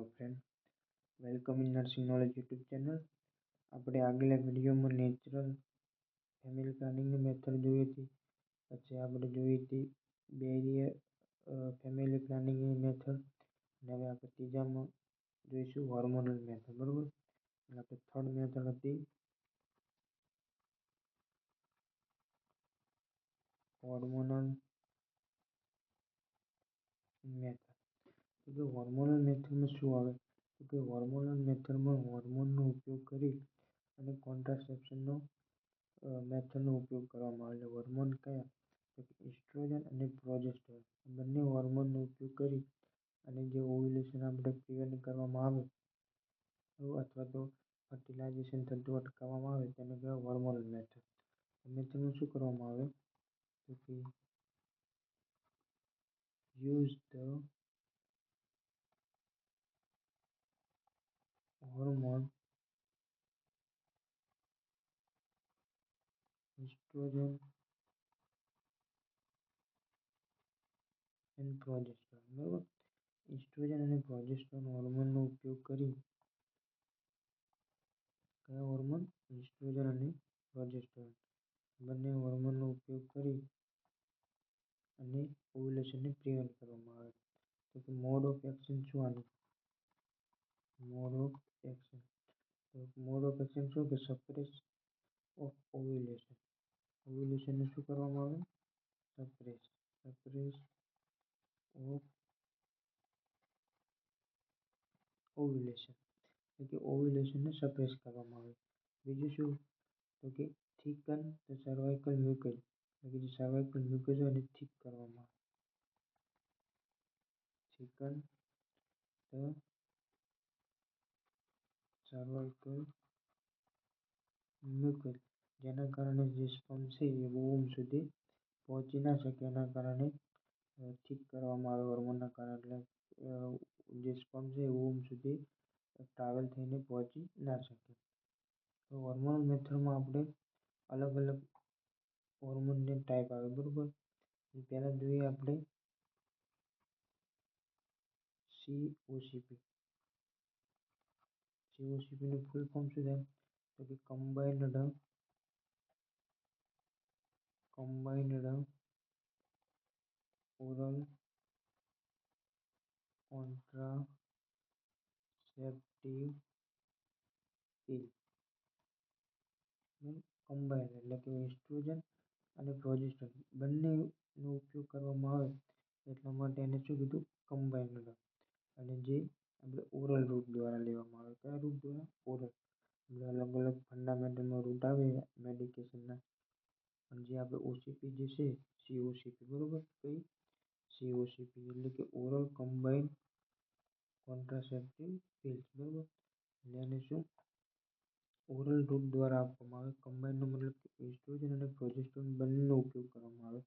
Hello friend, welcome in nursing knowledge YouTube channel. આપણે આગલા વિડીયોમાં નેચરલ ફેમિલી પ્લાનિંગની મેથડ જોઈ હતી. પછી આપણે જોઈ હતી બેરિયર ફેમિલી પ્લાનિંગની મેથડ. અને હવે આપણે ત્રીજામાં જોઈશું હોર્મોનલ મેથડ. બરાબર, આપણે થર્ડ મેથડ હતી હોર્મોનલ મેથડ. તો કે હોર્મોનલ મેથડમાં શું આવે? તો કે હોર્મોનલ મેથડમાં હોર્મોનનો ઉપયોગ કરી અને કોન્ટ્રાસેપ્શનનો મેથડનો ઉપયોગ કરવામાં આવે છે. હોર્મોન કયા? તો કે ઇસ્ટ્રોજન અને પ્રોજેસ્ટેરોન બંને હોર્મોનનો ઉપયોગ કરી અને જે ઓવ્યુલેશન આપણે પ્રિવેન્ટ કરવામાં આવે અથવા તો ફર્ટિલાઇઝેશન થતું અટકાવવામાં આવે તેને કહેવાય હોર્મોનલ મેથડ. મેથડમાં શું કરવામાં આવે? તો કે use the hormone estrogen and progesterone. બરાબર, ઇસ્ટ્રોજન અને પ્રોજેસ્ટેરોન હોર્મોનનો ઉપયોગ કરી કયા હોર્મોન? ઇસ્ટ્રોજન અને પ્રોજેસ્ટેરોન બંને હોર્મોનનો ઉપયોગ કરી અને ઓવ્યુલેશનને પ્રિવેન્ટ કરવામાં આવે. તો કે મોડ ઓફ એક્શન શું આનું? Mode of action. તો મોડ ઓફ એક્શન શું કે સપ્રેસ ઓફ ઓવ્યુલેશન. ઓવ્યુલેશનને શું કરવામાં આવે? Suppress of ovulation. એટલે કે ઓવ્યુલેશનને સપ્રેસ કરવામાં આવે. બીજું શું? તો કે થિકન ધ સર્વાઇકલ મ્યુકસ. એટલે કે જે સર્વાઇકલ મ્યુકસ હોય એને થિક કરવામાં આવે. થિકન ધ સર્વાઇકલ મ્યુકસ, જેના કારણે જે સ્પર્મ છે એ વોમ્બ સુધી પહોંચી ના શકે. એના કારણે થિક કરવામાં આવે હોર્મોનના કારણે. એટલે જે સ્પર્મ છે એ વોમ્બ સુધી ટ્રાવેલ થઈને પહોંચી ના શકે. તો હોર્મોનલ મેથડમાં આપણે અલગ અલગ હોર્મોનની ટાઈપ આવે. બરાબર, પહેલાં જોઈએ આપણે COCP. COCPનું ફૂલ ફોર્મ શું થાય? તો કે combined oral contraceptive pill. Combined એટલે કે ઇસ્ટ્રોજન અને પ્રોજેસ્ટેરોન બંનેનો ઉપયોગ કરવામાં આવે એટલા માટે એને શું કીધું? કમ્બાઇન્ડ. અને જે આપણે ઓરલ રૂટ દ્વારા લેવામાં આવે. કયા રૂટ દ્વારા? ઓરલ. અલગ અલગ ફંડામેન્ટલમાં રૂટ આવે મેડિકેશનના. પણ જે આપણે ઓસીપી જે છે COCP, બરાબર, કઈ COCP એટલે કે ઓરલ કમ્બાઇન્ડ કોન્ટ્રાસેપ્ટિવ પિલ્સ. બરાબર, એટલે એને શું ઓરલ રૂટ દ્વારા આપવામાં આવે. કમ્બાઇન્ડનો મતલબ કે ઇસ્ટ્રોજન અને પ્રોજેસ્ટેરોન બંનેનો ઉપયોગ કરવામાં આવે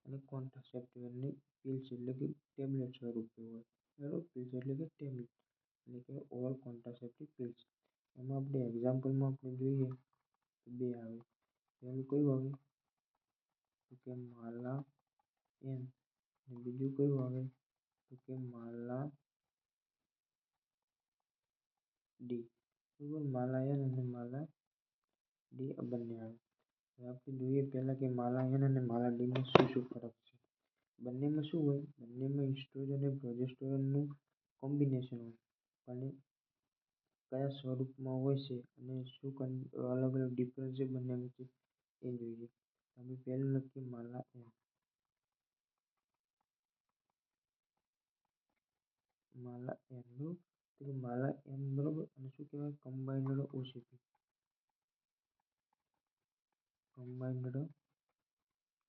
અને કોન્ટ્રાસેપ્ટિવ એટલે પિલ્સ એટલે કે ટેબ્લેટ સ્વરૂપે હોય. બરાબર, પિલ્સ એટલે કે ટેબ્લેટ એટલે કે ઓરલ કોન્ટ્રાસેપ્ટિવ પિલ્સ. એમાં આપણે એક્ઝામ્પલમાં આપણે જોઈએ તો બે આવે. પહેલું કયું આવે? તો કે માલા એન. અને બીજું કયું આવે? તો કે માલા ડી. બરાબર, માલા એન અને માલા ડી આ બંને આવે. હવે આપણે જોઈએ પહેલાં કે માલા એન અને માલા ડીમાં શું શું ફરક છે. બંનેમાં શું હોય? બંનેમાં ઇસ્ટ્રોજન અને પ્રોજેસ્ટેરોનનું કોમ્બિનેશન હોય. પણ કયા સ્વરૂપમાં હોય છે અને શું અલગ અલગ ડિફરન્સ છે બંને વચ્ચે એ જોઈએ. આપણે પહેલું લખીએ માલા એન. માલા એન બરાબર, તો માલા એન બરાબર અને શું કહેવાય? કમ્બાઇન્ડ ઓસીપી. કમ્બાઇન્ડ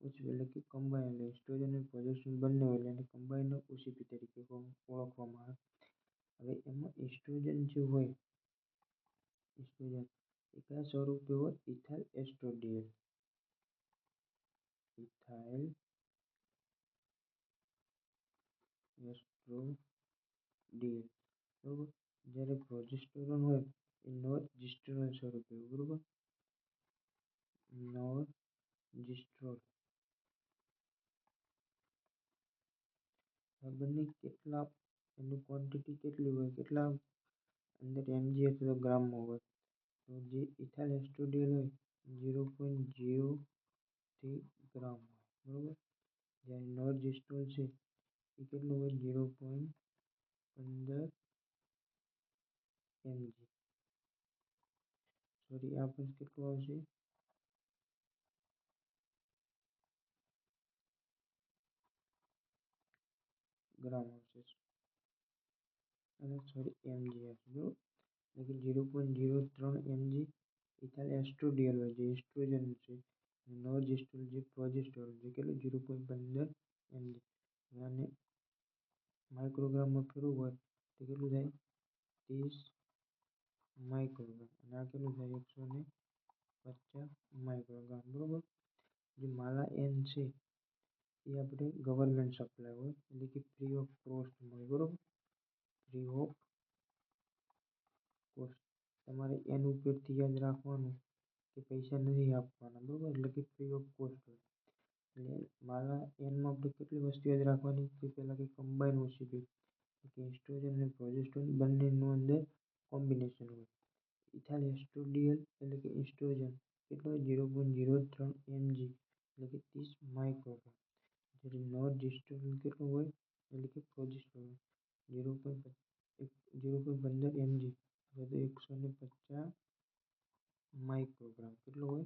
ઓસીપી એટલે કે કમ્બાઇન્ડ એટલે ઇસ્ટ્રોજન અને પ્રોજેસ્ટેરોન બંને હોય એટલે એને કમ્બાઇન્ડ ઓસીપી તરીકે ઓળખવામાં આવે. હવે એમાં ઇસ્ટ્રોજન જે હોય ઇસ્ટ્રોજન એ કયા સ્વરૂપે હોય? ઇથાઇલ એસ્ટ્રોડિયોલ. ઇથાઇલ એસ્ટ્રોડિયોલ. બરાબર, જ્યારે પ્રોજેસ્ટેરોન હોય એ નોર્જિસ્ટ્રોલ સ્વરૂપે હોય. બરાબર, નોર્જિસ્ટ્રોલ. આ બંને કેટલા એની ક્વોન્ટિટી કેટલી હોય, કેટલા અંદર એમજી અથવા તો ગ્રામમાં હોય. તો જે ઇથાઇલ એસ્ટ્રોડિયલ હોય 0.03 ગ્રામ હોય, બરોબર. જ્યારે નોર્જિસ્ટ્રોલ છે એ કેટલું હોય 0.15 એમજી. સોરી, આ પણ કેટલું આવશે ગ્રામ આવશે, અને સોરી એમજી આવશે, બરોબર. એટલે કે 0.03 એમજી ઇથાઇલ એસ્ટ્રોડિયલ હોય જે એસ્ટ્રોજન છે, નોર્જિસ્ટ્રોલ જે પ્રોજેસ્ટેરોલ છે કેટલું 0.15 એમજી. અને માઇક્રોગ્રામમાં ફેરવું હોય તો કેટલું થાય 30 માઇક્રોગ્રામ, અને આ કેટલું થાય 150 માઇક્રોગ્રામ, બરોબર. જે માલા એન છે એ આપણે ગવર્મેન્ટ સપ્લાય હોય, એટલે કે ફ્રી ઓફ કોસ્ટ મળે, બરોબર. Free of cost. તમારે એનું ઉપરથી યાદ રાખવાનું કે પૈસા નથી આપવાના, બરોબર. એટલે કે ફ્રી ઓફ કોસ્ટ હોય. એટલે માલા એનમાં આપણે કેટલી વસ્તુ યાદ રાખવાની કે પહેલાં કે કમ્બાઈન ઓસીપી કે એસ્ટ્રોજન અને પ્રોજેસ્ટેરોન બંનેનું અંદર કોમ્બિનેશન હોય. ઇથાઇલ એસ્ટ્રોડિયલ એટલે કે એસ્ટ્રોજન કેટલો 0.03 એમજી એટલે કે 30 માઇક્રોગ્રામ. જ્યારે નોર્જિસ્ટ્રોલ કેટલું હોય એટલે કે પ્રોજેસ્ટેરોલ 0.15 એમજી અથવા તો 150 માઇક્રોગ્રામ કેટલો હોય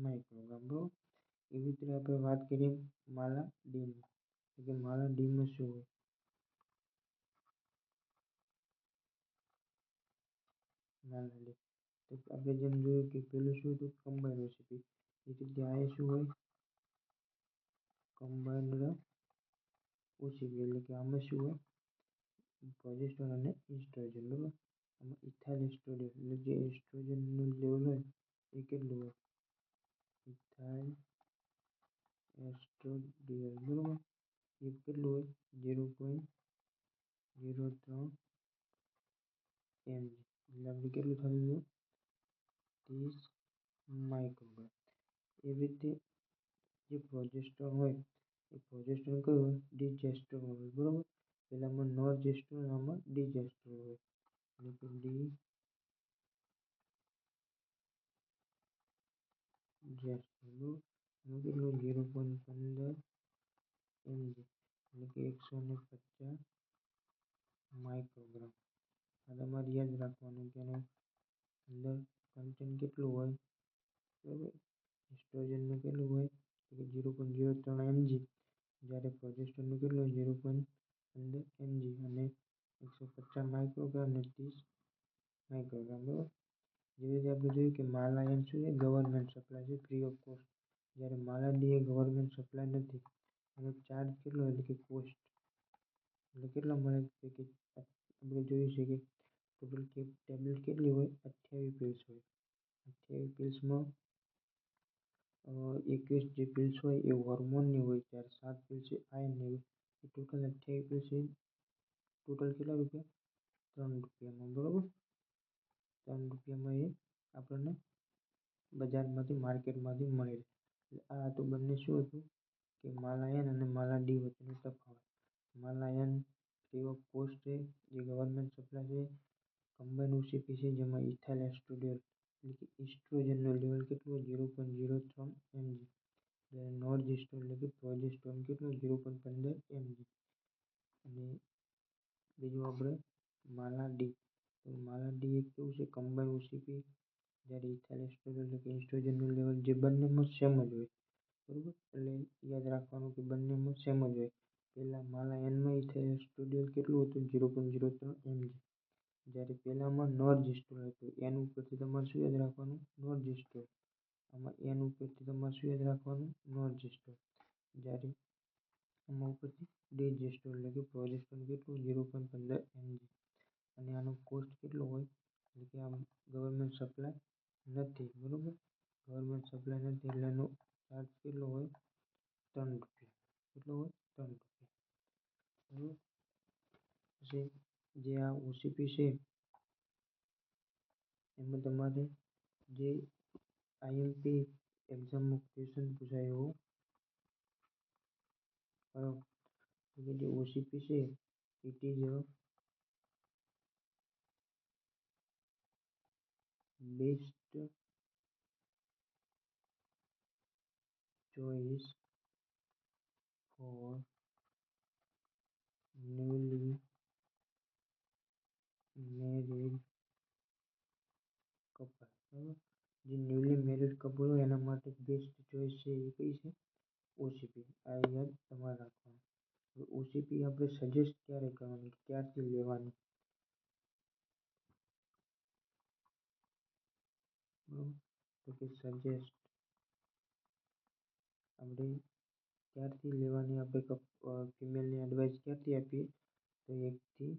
માઇક્રોગ્રામ, બરોબર. એવી રીતે આપણે વાત કરીએ માલા ડીની, કે માલા ડીમાં શું હોય. માલા ડી તો આપણે જેમ જોયું કે પેલું શું હતું કમ્બાઈન ઓસીપી, એ રીતે આ શું હોય કમ્બાઈન્ડ ઓસીપી, એટલે કે આમાં શું હોય પ્રોજેસ્ટેરોન અને એસ્ટ્રોજન, બરોબર. આમાં ઇથાઇલ એસ્ટ્રોડિયલ એટલે જે એસ્ટ્રોજનનું લેવલ હોય એ કેટલું હોય ઇથાઇલ એસ્ટ્રોડિયલ, બરોબર. એ કેટલું હોય 0.03 એમજી. એટલે આપણે કેટલું થતું હતું 30 માઇક્રોગ્રામ. એવી રીતે જે પ્રોજેસ્ટેરોન હોય એ પ્રોજેસ્ટેરોન કયું હોય ડીજેસ્ટેરોન હોય, બરોબર. પહેલામાં નોર્જિસ્ટ્રોલ, આમાં ડીજેસ્ટ્રોલ હોય, એટલે કે ડીજેસ્ટ્રોલ, બરોબર. એનું કેટલું 0.15 એમજી એટલે કે 150 માઇક્રોગ્રામ. આ તમારે યાદ રાખવાનું કે એનું અંદર કન્ટેન્ટ કેટલું હોય, બરોબર. એસ્ટ્રોજનનું કેટલું હોય કે 0.03 એમજી, જ્યારે પ્રોજેસ્ટેરોનનું કેટલું હોય 0.15 એમજી અને 150 માઇક્રોગ્રામ અને 30 માઇક્રોગ્રામ, બરોબર. જેવી રીતે આપણે જોયું કે માલા એન શું છે ગવર્મેન્ટ સપ્લાય છે ફ્રી ઓફ કોસ્ટ, જ્યારે માલા ડી એ ગવર્મેન્ટ સપ્લાય નથી. એનો ચાર્જ કેટલો એટલે કે કોસ્ટ એટલે કેટલો મળે કે આપણે જોયું છે કે ટોટલ ટેબ્લેટ કેટલી હોય 28 પીલ્સ હોય. 28 પીલ્સમાં 21 જે પીલ્સ હોય એ હોર્મોનની હોય, ત્યારે 7 પીલ્સ એ આયર્નની હોય. એ ટોટલ 28 પીલ્સ એ ટોટલ કેટલા રૂપિયા 3 રૂપિયામાં, બરોબર. 3 રૂપિયામાં એ આપણને બજારમાંથી માર્કેટમાંથી મળે. એટલે આ તો બંને શું હતું કે માલા એન અને માલા ડી વચ્ચેનો તફાવત. માલા એન ફ્રી ઓફ કોસ્ટ છે જે ગવર્મેન્ટ સપ્લાય છે, કમ્બાઈન ઓસીપી છે જેમાં ઇથાઇલ એસ્ટ્રોડિયલ એટલે કે એસ્ટ્રોજનનું લેવલ કેટલું હોય 0.03 એમજી. જ્યારે નોર્જિસ્ટ્રોલ એટલે કે પ્રોજેસ્ટેરોન કેટલું 0.15 એમજી. અને બીજું આપણે માલા ડી, તો માલા ડી એક કેવું છે કમ્બાઈન ઓસીપી, જ્યારે ઇથાઇલ એસ્ટ્રોડિયલ એટલે કે એસ્ટ્રોજનનું લેવલ જે બંનેમાં સેમ જ હોય, બરોબર. એટલે યાદ રાખવાનું કે બંનેમાં સેમ જ હોય. પહેલાં માલા એનમાં ઇથાઇલ એસ્ટ્રોડિયલ કેટલું હતું 0.03 એમજી, જ્યારે પહેલામાં નોર્જિસ્ટ્રોલ હતું. એન ઉપરથી તમારે શું યાદ રાખવાનું નોર્જિસ્ટ્રોલ, આમાં એન ઉપરથી તમારે શું યાદ રાખવાનું નોર્જિસ્ટ્રોલ, જ્યારે આમાં ઉપરથી ડીજેસ્ટ્રોલ એટલે કે પ્રોજેસ્ટેરોન કેટલું 0.15 એમજી. અને આનો કોસ્ટ કેટલો હોય એટલે કે આમ ગવર્મેન્ટ સપ્લાય નથી, બરોબર. ગવર્મેન્ટ સપ્લાય નથી એટલે એનો ચાર્જ કેટલો હોય 3 રૂપિયા. કેટલો હોય 3 રૂપિયા, બરોબર. પછી જે આ ઓસીપી છે એમાં તમારે જે આઈએમપી એક્ઝામમાં ક્વેશ્ચન પૂછાય એવો બરાબર. તો કે જે ઓસીપી છે it is a best choice for newly married couple. બરાબર. જે ન્યૂલી મેરિડ કપલ હોય એના માટે બેસ્ટ ચોઇસ છે એ કઈ છે? ઓસીપી. આ યાદ તમારે રાખવાનું. ઓસીપી આપણે સજેસ્ટ ક્યારે કરવાનું, ક્યારથી લેવાનું? બરાબર. તો કે સજેસ્ટ આપણે ક્યારથી લેવાની, આપણે ફિમેલની એડવાઇસ ક્યારથી આપીએ? તો 1 થી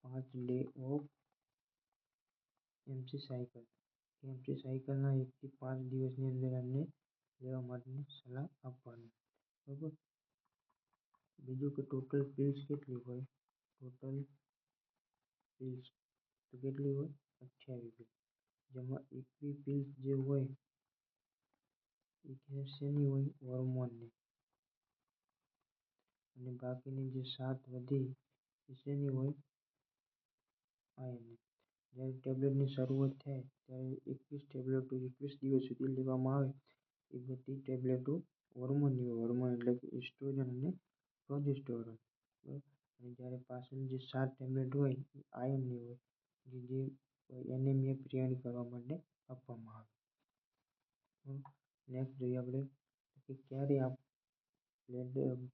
5 day of MC cycle. MC સાયકલના 1 થી 5 દિવસની અંદર એમને લેવા માટેની સલાહ આપવાની. બરાબર. બીજું કે ટોટલ પીલ્સ કેટલી હોય? ટોટલ પીલ્સ તો કેટલી હોય? 28 પીલ્સ. જેમાં 21 પીલ્સ જે હોય એ શેની હોય? હોર્મોનની. અને બાકીની જે 7 વધી એ શેની હોય? આયર્નની. જ્યારે ટેબ્લેટની શરૂઆત થાય ત્યારે 21 ટેબ્લેટો 21 દિવસ સુધી લેવામાં આવે એ બધી ટેબ્લેટો હોર્મોનની હોય. હોર્મોન એટલે કે ઇસ્ટ્રોજન અને પ્રોજેસ્ટેરોન. બરાબર. અને જ્યારે પાછળની જે 7 ટેબ્લેટ હોય એ આયર્નની હોય, જે એનેમિયા પ્રિવેન્ટ કરવા માટે આપવામાં આવે. નેક્સ્ટ જોઈએ આપણે કે ક્યારે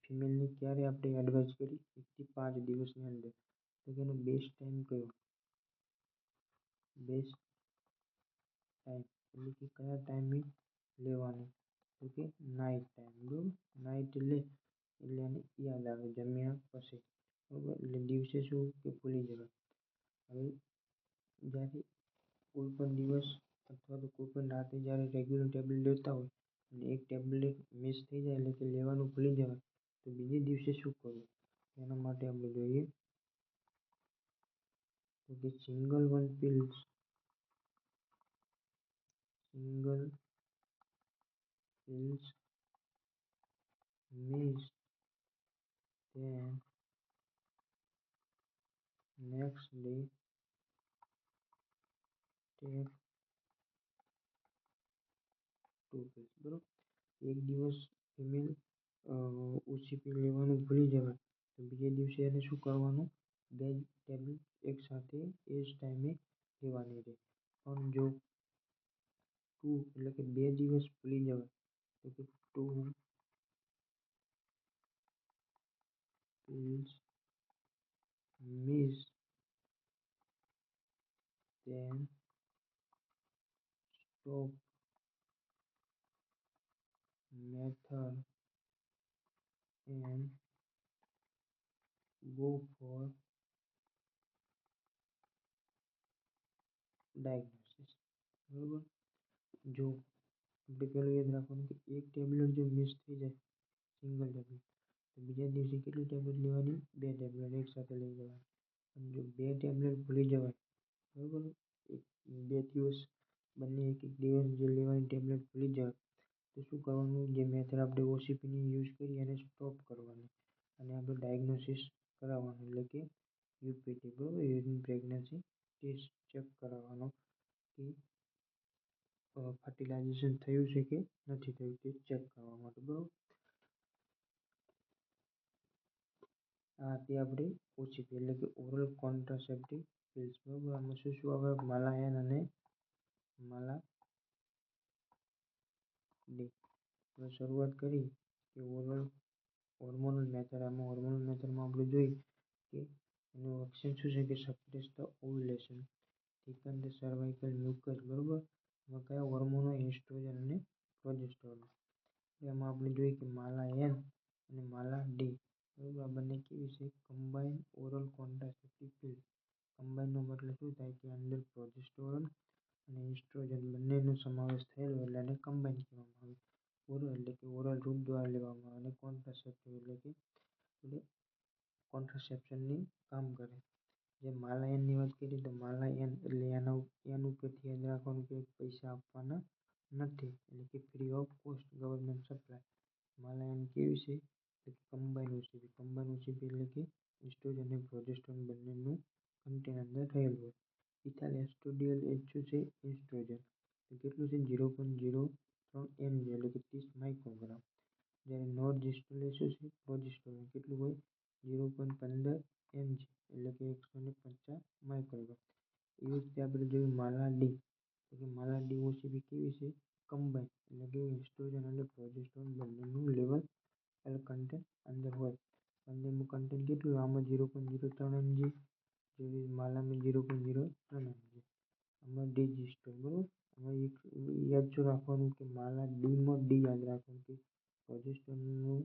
ફિમેલની ક્યારે આપણે એડવાઇસ કરી? 1 થી 5 દિવસની અંદર. તો કે એનો બેસ્ટ ટાઈમ કયો? બેસ્ટ ટાઈમ એટલે કે કયા ટાઈમે લેવાનું? તો કે નાઇટ ટાઈમ. બરાબર. નાઇટ એટલે એને યાદ આવે જમ્યા પછી. બરાબર. એટલે દિવસે શું કે ભૂલી જવાય. હવે જ્યારે કોઈ પણ દિવસ અથવા તો કોઈ પણ રાતે જ્યારે રેગ્યુલર ટેબ્લેટ લેતા હોય અને એક ટેબ્લેટ મિસ થઈ જાય એટલે કે લેવાનું ભૂલી જવાય તો બીજે દિવસે શું કરવું? એના માટે આપણે જોઈએ તો કે single peels miss then next day take 2 pills. બરોબર. એક દિવસ ફિમેલ ઓસીપી લેવાનું ભૂલી જવાય તો બીજે દિવસે એને શું કરવાનું? 2 ટેબ્લેટ એક સાથે એ જ ટાઈમે લેવાની રહે. પણ જો 2 એટલે કે 2 દિવસ ભૂલી જવાય તો કે 2 pills miss then stop method and go for diagnosis. બરોબર. જો આપણે પેલું યાદ રાખવાનું કે એક ટેબ્લેટ જો મિસ થઈ જાય સિંગલ ટેબ્લેટ તો બીજા દિવસે કેટલી ટેબ્લેટ લેવાની? 2 ટેબ્લેટ એક સાથે લઈ લેવાની. અને જો 2 ટેબ્લેટ ભૂલી જવાય બરોબર, 2 દિવસ બંને એક એક દિવસ જે લેવાની ટેબ્લેટ ભૂલી જાય તો શું કરવાનું? જે મેથડ આપણે ઓસીપીની યુઝ કરી એને સ્ટોપ કરવાની અને આપણે ડાયગ્નોસિસ કરાવવાનું એટલે કે યુપીટી. બરોબર. યુરિન પ્રેગ્નન્સી ટેસ્ટ ચેક કરાવવાનો કે ફર્ટિલાઇઝેશન થયું છે કે નથી થયું તે ચેક કરવા માટે. બરોબર. આ હતી આપણી ઓસીપી એટલે કે ઓરલ કોન્ટ્રાસેપ્ટિવ પિલ્સ. બરોબર. આમાં શું શું આવે? માલાયન અને માલા ડી. આપણે શરૂઆત કરી કે ઓરલ હોર્મોનલ મેથડ. આમાં હોર્મોનલ મેથડમાં આપણે જોઈ કે એનું એક્શન શું છે કે suppress the ovulation, thicken the cervical mucus. બરોબર. એમાં કયા હોર્મોનો? એસ્ટ્રોજન અને પ્રોજેસ્ટેરોન. એમાં આપણે જોઈએ કે માલા એન અને માલા ડી. બરોબર. આ બંને કેવી છે? Combine oral contraceptive pill. કમ્બાઇનનો મતલબ શું થાય કે અંદર પ્રોજેસ્ટેરોન અને એસ્ટ્રોજન બંનેનો સમાવેશ થયેલો એટલે એને કમ્બાઇન કહેવામાં આવે. ઓરલ એટલે કે ઓરલ રૂટ દ્વારા લેવામાં આવે અને કોન્ટ્રાસેપ્ટિવ એટલે કે કોન્ટ્રાસેપ્શનની કામ કરે. જે માલા એનની વાત કરીએ તો માલા એન એટલે એન ઉપરથી યાદ રાખવાનું કે પૈસા આપવાના નથી, એટલે કે free of cost government supply. Mala N કેવી છે તો કમ્બાઈન ઓસીપી. કમ્બાઈન ઓસીપી એટલે કે એસ્ટ્રોજન અને પ્રોજેસ્ટેરોન બંનેનું કન્ટેન્ટ અંદર રહેલું હોય. ઇથાઇલ એસ્ટ્રાડિયોલ એ શું છે એસ્ટ્રોજન, તો કેટલું છે 0.03 mg એટલે કે 30 માઇક્રોગ્રામ. જ્યારે નોર્જિસ્ટ્રોલ એ શું છે પ્રોજેસ્ટેરોન કેટલું હોય 0.15 mg એટલે કે 150 માઇક્રોગ્રામ. એવી રીતે આપણે જોયું માલા ડી, તો કે માલા ડી ઓસીપી કેવી છે કમ્બાઈન એટલે કે એસ્ટ્રોજન અને પ્રોજેસ્ટેરોન બંનેનું લેવલ કન્ટેન્ટ અંદર હોય. અંદરનું કન્ટેન્ટ કેટલું આમાં 0.03 mg, જેવી માલામાં 0.03 mg. આમાં ડિજિસ્ટ્રોલ બરોબર. આમાં એક યાદ રાખવાનું કે માલા ડીમાં ડી યાદ રાખવાનું કે પ્રોજેસ્ટેરોનનું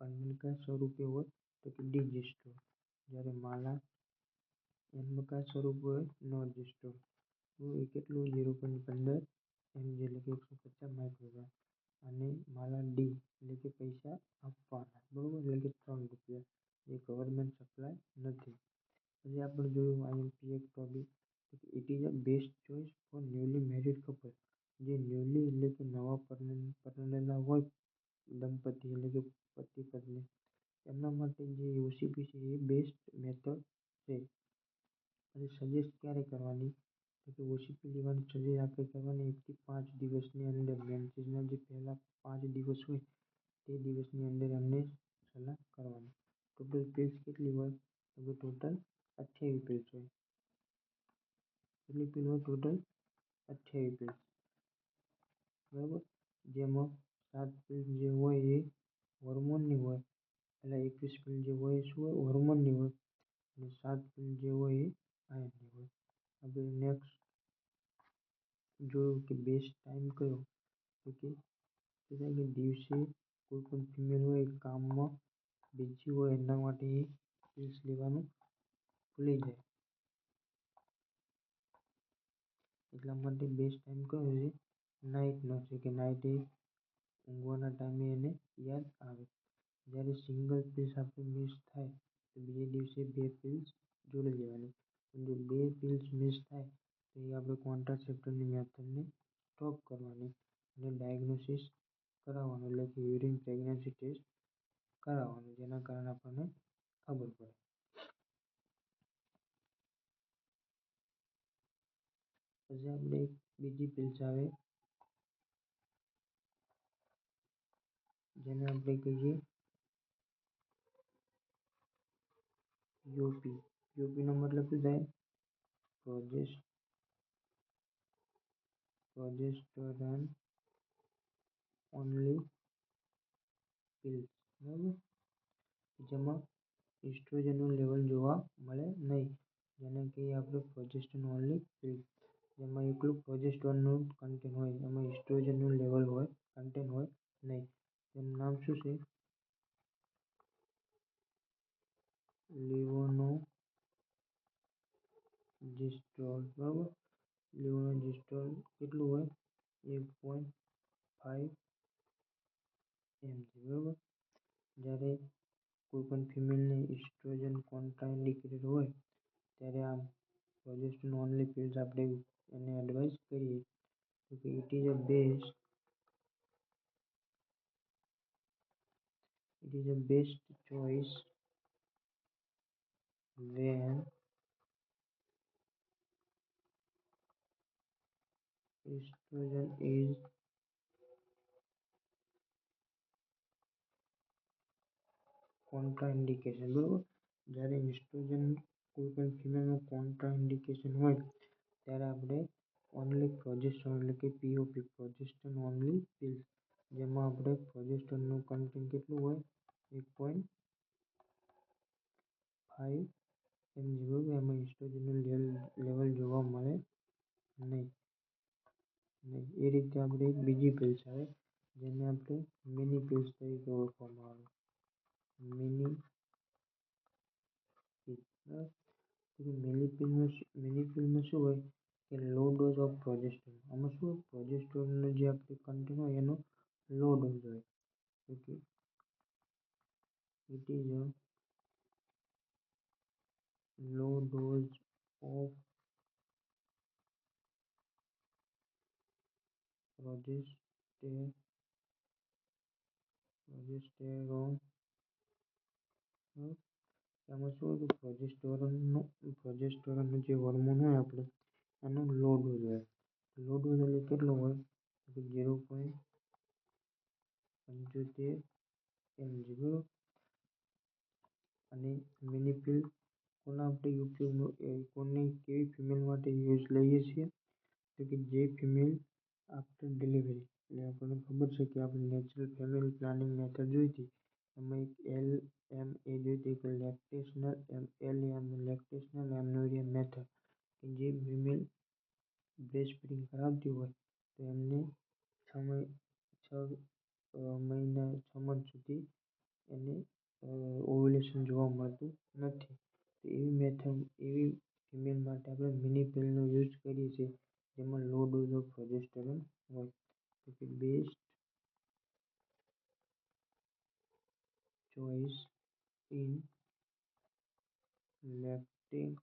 કન્ટેન્ટ કયા સ્વરૂપે હોય તો કે ડિજિસ્ટ્રોલ. જ્યારે માલા એનમાં કયા સ્વરૂપ હોય નોર્જિસ્ટ્રોલ. એ કેટલું 0.15 mg એટલે કે 150 માઇક્રોગ્રામ. અને માલા ડી એટલે કે પૈસા આપવાના બરોબર, એટલે કે ₹3 એ ગવર્મેન્ટ સપ્લાય નથી. પછી આપણે જોયું આઈએમપી એક ટોપિક, it is a best choice for newly married couple. જે ન્યૂલી એટલે કે નવા પરણેલા હોય દંપતી એટલે કે પતિ પત્ની, એમના માટે જે ઓસીપી છે એ બેસ્ટ મેથડ છે. પછી સજેસ્ટ ક્યારે કરવાની તો કે ઓસીપી લેવાની સજેસ્ટ આપણે કરવાની 1 થી 5 દિવસની અંદર. મેન્સીસના જે પહેલા 5 દિવસ હોય તે દિવસની અંદર એમને સલાહ કરવાની. ટોટલ પીલ્સ કેટલી હોય તો કે ટોટલ 28 પીલ્સ હોય. કેટલી પીલ હોય ટોટલ 28 પીલ્સ બરાબર. જેમાં 7 પીલ્સ જે હોય એ હોર્મોનની હોય, એટલે 21 પીલ જે હોય એ શું હોય હોર્મોનની હોય, અને 7 પીલ જે હોય એ આયર્નની હોય. હવે નેક્સ્ટ જોયું કે બેસ્ટ ટાઈમ કયો તો કે દિવસે કોઈ પણ ફિમેલ હોય કામમાં બીજી હોય એના માટે એ પીલ્સ લેવાનું ભૂલી જાય, એટલા માટે બેસ્ટ ટાઈમ કયો છે નાઇટનો છે, કે નાઇટ એ ઊંઘવાના ટાઈમે એને યાદ આવે. જ્યારે સિંગલ પીલ્સ આપણે મિસ થાય તો બીજે દિવસે 2 પીલ્સ જોડી લેવાની. જો 2 પીલ્સ મિસ થાય તો એ આપણે કોન્ટ્રાસેપ્ટિવની મેથડને સ્ટોપ કરવાની અને ડાયગ્નોસિસ કરાવવાનું, એટલે કે યુરિન પ્રેગ્નન્સી ટેસ્ટ કરાવવાનું, જેના કારણે આપણને ખબર પડે. પછી આપણે એક બીજી પીલ્સ આવે જેને આપણે કહીએ યુપી. યુપીનો મતલબ શું થાય પ્રોજેસ્ટેરોન ઓનલી પીલ્સ બરાબર. જેમાં એસ્ટ્રોજનનું લેવલ જોવા મળે નહીં, જેને કહીએ આપણે પ્રોજેસ્ટેરોન ઓનલી પીલ્સ. જેમાં એકલું પ્રોજેસ્ટેરોનનું કન્ટેન્ટ હોય, એમાં એસ્ટ્રોજનનું લેવલ હોય કન્ટેન્ટ હોય નહીં. તેનું નામ શું છે લેવોનોજિસ્ટ્રોલ બરાબર. લેવોનોજિસ્ટ્રોલ કેટલું હોય 1.5 mg બરાબર. જ્યારે કોઈ પણ ફિમેલને એસ્ટ્રોજન કોન્ટ્રાઇન્ડિકેટેડ હોય ત્યારે આ પ્રોજેસ્ટેરોન ઓનલી પીલ્સ આપણે એને એડવાઇસ કરીએ તો કે it is a best choice when estrogen is કોન્ટ્રાઇન્ડિકેશન બરાબર. જ્યારે એસ્ટ્રોજન કોઈ પણ ફિમેલમાં કોન્ટ્રાઇન્ડિકેશન હોય ત્યારે આપણે ઓનલી પ્રોજેસ્ટેરોન એટલે કે પીઓપી પ્રોજેસ્ટેરોન ઓનલી પીલ્સ, જેમાં આપણે પ્રોજેસ્ટેરોનનું કન્ટેન્ટ કેટલું હોય 1.5 mg બરાબર. એમાં એસ્ટ્રોજનનું લેવલ જોવા મળે નહીં. એ રીતે આપણે એક બીજી પીલ્સ આવે જેને આપણે મિની પીલ્સ તરીકે ઓળખવામાં આવે. મિની પીલમાં શું હોય કે લો ડોઝ ઓફ પ્રોજેસ્ટેરોન. આમાં શું પ્રોજેસ્ટેરોનનો જે આપણે કન્ટેન્ટ હોય એનો લો ડોઝ હોય. Okay, it is low dose of progesterone. એમાં શું હતું પ્રોજેસ્ટેરોનનું જે હોર્મોન હોય આપણે એનો લો ડોઝ હોય. લો ડોઝ એટલે કેટલો હોય તો 0.75 mg બરોબર. અને મિની પિલ કોના આપણે ઉપયોગ કોની કેવી ફિમેલ માટે યુઝ લઈએ છીએ તો કે જે ફિમેલ આફ્ટર ડિલિવરી એટલે આપણને ખબર છે કે આપણે નેચરલ ફેમિલી પ્લાનિંગ મેથડ જોઈ હતી એમાં એક LMA જોઈ હતી કે લેક્ટેશનલ એમ્નોરિયા મેથડ કે જે ફિમેલ બ્રેસ્ટ ફીડિંગ કરાવતી હોય તો એમને 6 મંથ સુધી એને ઓવ્યુલેશન જોવા મળતું નથી. તો એવી ફિમેલ માટે આપણે મિની પિલનો યુઝ કરીએ છીએ જેમાં લો ડોઝ ઓફ પ્રોજેસ્ટેરોન હોય. તો કે બેસ્ટ ચોઇસ ઇન લેક્ટેટિંગ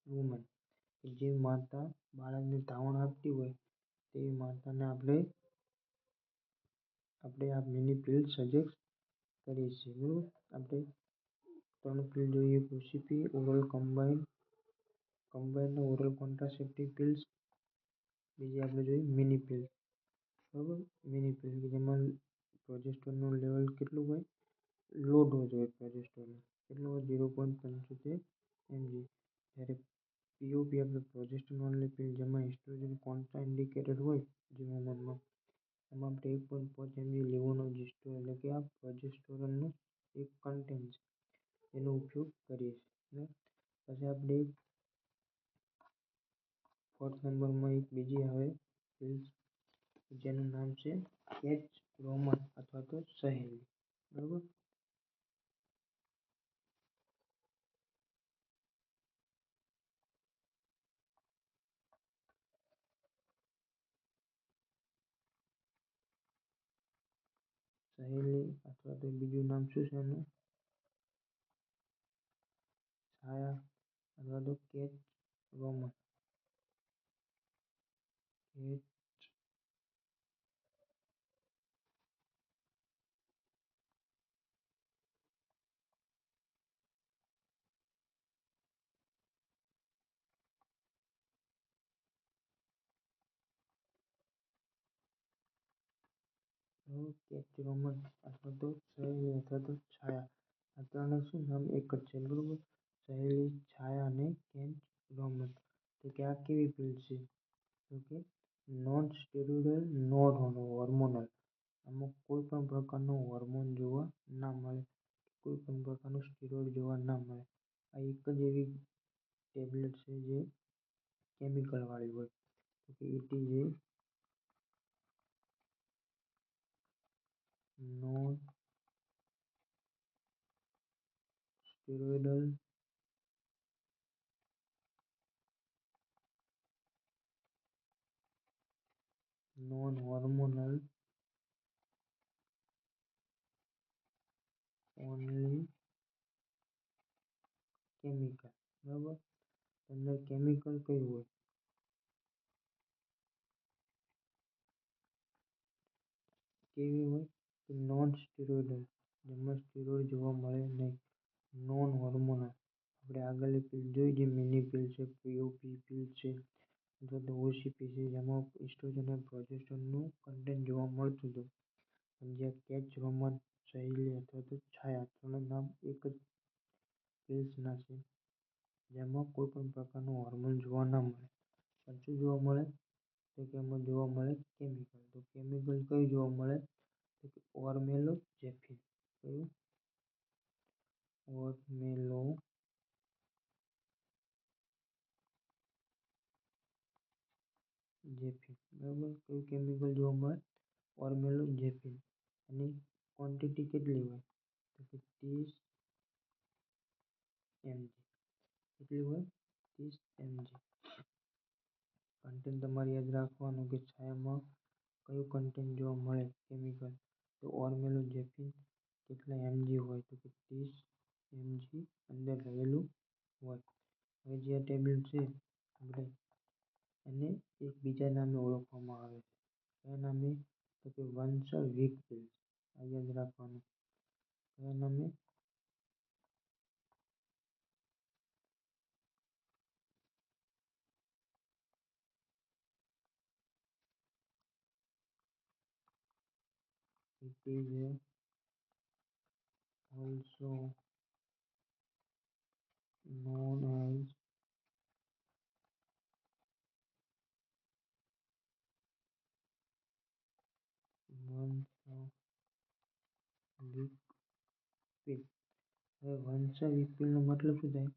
વુમન જે માતા બાળકને ધાવણ આપતી હોય તેવી માતાને આપણે આ મિની પિલ સજેસ્ટ કરીએ છીએ બરાબર. આપણે 3 પિલ જોઈએ OCP oral combined oral contraceptive pills. બીજી આપણે જોઈએ મિની પિલ બરાબર. મિની પિલ કે જેમાં પ્રોજેસ્ટેરોનનું લેવલ કેટલું હોય લો ડોઝ હોય પ્રોજેસ્ટેરોન કેટલું હોય 0.75 mg. જ્યારે POP આપણે પ્રોજેસ્ટેરોન ઓનલી પિલ જેમાં એસ્ટ્રોજન કોન્ટ્રા ઇન્ડિકેટેડ હોય જે વુમનમાં એમાં આપણે 1.5 mg લેવોનોજેસ્ટોન એટલે કે આ પ્રોજેસ્ટેરોનનું એક કન્ટેન્ટ છે એનો ઉપયોગ કરીએ છીએ. પછી આપણે 4th નંબરમાં એક બીજી આવે પિલ્સ જેનું નામ છે કેચ રોમન અથવા તો સહેલી બરાબર. સહેલી અથવા તો બીજું નામ શું છે એનું છાયા અથવા તો કેચ રોમન. કેચ રોમન અથવા તો સહેલી અથવા તો છાયા આ ત્રણે શું નામ એક જ છે બરાબર. સહેલી છાયા અને કેચ રોમન. તો કે આ કેવી પિલ છે તો કે નોન સ્ટેરોઇડલ નોન હોર્મોનલ. આમાં કોઈ પણ પ્રકારનો હોર્મોન જોવા ના મળે કોઈ પણ પ્રકારનું સ્ટીરોઇડ જોવા ના મળે. આ એક જ એવી ટેબ્લેટ છે જે કેમિકલ વાળી હોય તો કે it is a non steroidal non hormonal only chemical બરાબર. અંદર કેમિકલ કયું હોય કેવી હોય કે નોન સ્ટેરોઇડલ જેમાં સ્ટીરોઇડ જોવા મળે નહીં. નોન હોર્મોનલ આપણે આગળની પિલ જોઈ જે મિની પિલ છે POP પિલ છે અથવા તો OCP છે જેમાં એસ્ટ્રોજન અને પ્રોજેસ્ટેરોનનું કન્ટેન્ટ જોવા મળતું હતું. પણ જે કેચ રોમન સહેલી અથવા તો છાયા ત્રણેય નામ એક જ પિલ્સના છે જેમાં કોઈ પણ પ્રકારનું હોર્મોન જોવા ના મળે. પણ શું જોવા મળે તો કે એમાં જોવા મળે કેમિકલ. તો કેમિકલ કયું જોવા મળે તો કે ઓર્મેલોજેફિન. કયું ઓર્મેલોજેફિન બરાબર. કયું કેમિકલ જોવા મળે ઓર્મેલોજેફિન. એની ક્વોન્ટિટી કેટલી હોય તો કે 30 mg. કેટલી હોય 30 mg. કન્ટેન્ટ તમારે યાદ રાખવાનું કે છાયામાં કયું કન્ટેન્ટ જોવા મળે કેમિકલ તો ઓર્મેલોજેફિન કેટલા mg હોય તો કે 30 mg અંદર રહેલું હોય. હવે જે આ ટેબ્લેટ છે આપણે એને એકબીજા નામે ઓળખવામાં આવે છે. કયા નામે તો કે વન્સ અ વીક પિલ્સ. આ યાદ રાખવાનું. કયા નામે it is also known as once a week pill. હવે once a week pill નો મતલબ શું થાય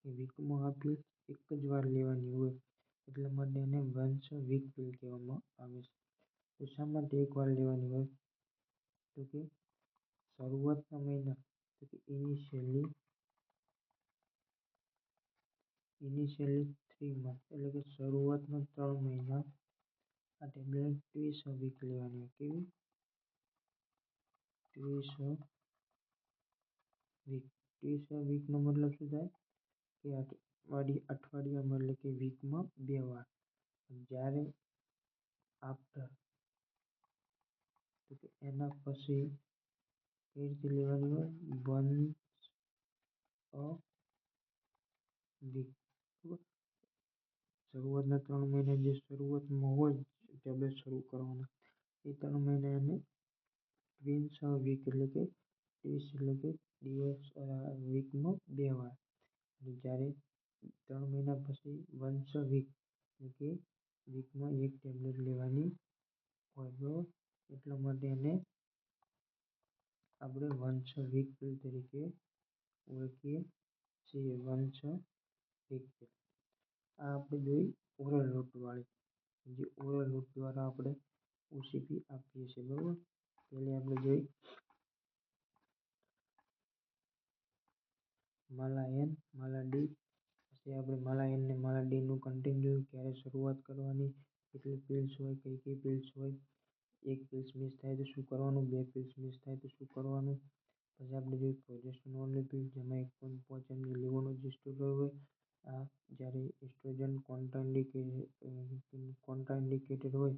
કે વીકમાં આ પિલ એક જ વાર લેવાની હોય, એટલા માટે એને once a week pill કહેવામાં આવે છે. તો શા માટે એક વાર લેવાની હોય તો કે શરૂઆતના મહિના તો કે ઇનિશિયલી 3 month એટલે કે શરૂઆતના 3 મહિના આ ટેબ્લેટ ટ્વિસ અ વીક લેવાની હોય. કેવી? Twice a week. Twice a વીકનો મતલબ શું થાય કે અઠવાડિયામાં એટલે કે વીકમાં 2 વાર. જ્યારે આફ્ટર તો કે એના પછી કઈ રીતે લેવાની હોય વન્સ અ વીક. શરૂઆતના 3 મહિના જે શરૂઆતમાં હોય ટેબ્લેટ શરૂ કરવાના એ 3 મહિના એને ટ્વિન્સ અ વીક એટલે કે ટ્વિસ એટલે કે દિવસ વીકમાં 2 વાર. જ્યારે 3 મહિના પછી વન્સ અ વીક એટલે કે વીકમાં એક ટેબ્લેટ લેવાની હોય. બરોબર, એટલા માટે એને આપણે વન્સ અ વીક પિલ તરીકે ઓળખીએ છીએ. Once a week pill. આ આપણે જોઈ ઓરલ રૂટ વાળી, જે ઓરલ રૂટ દ્વારા આપણે ઓસીપી આપીએ છીએ. બરોબર, પહેલી આપણે જોઈ માલા એન, માલા ડી. પછી આપણે માલા એન ને માલા ડી નું કન્ટેન્ટ જોયું, ક્યારે શરૂઆત કરવાની, કેટલી પિલ્સ હોય, કઈ કઈ પિલ્સ હોય, એક પિલ્સ મિસ થાય તો શું કરવાનું, 2 પિલ્સ મિસ થાય તો શું કરવાનું. પછી આપણે જોયું પ્રોજેસ્ટેરોન ઓનલી પિલ, જેમાં 1.5 mg લેવાનો જે સ્ટેરોઇડ હોય. આ જ્યારે એસ્ટ્રોજન કોન્ટ્રાઇન્ડિકેટેડ હોય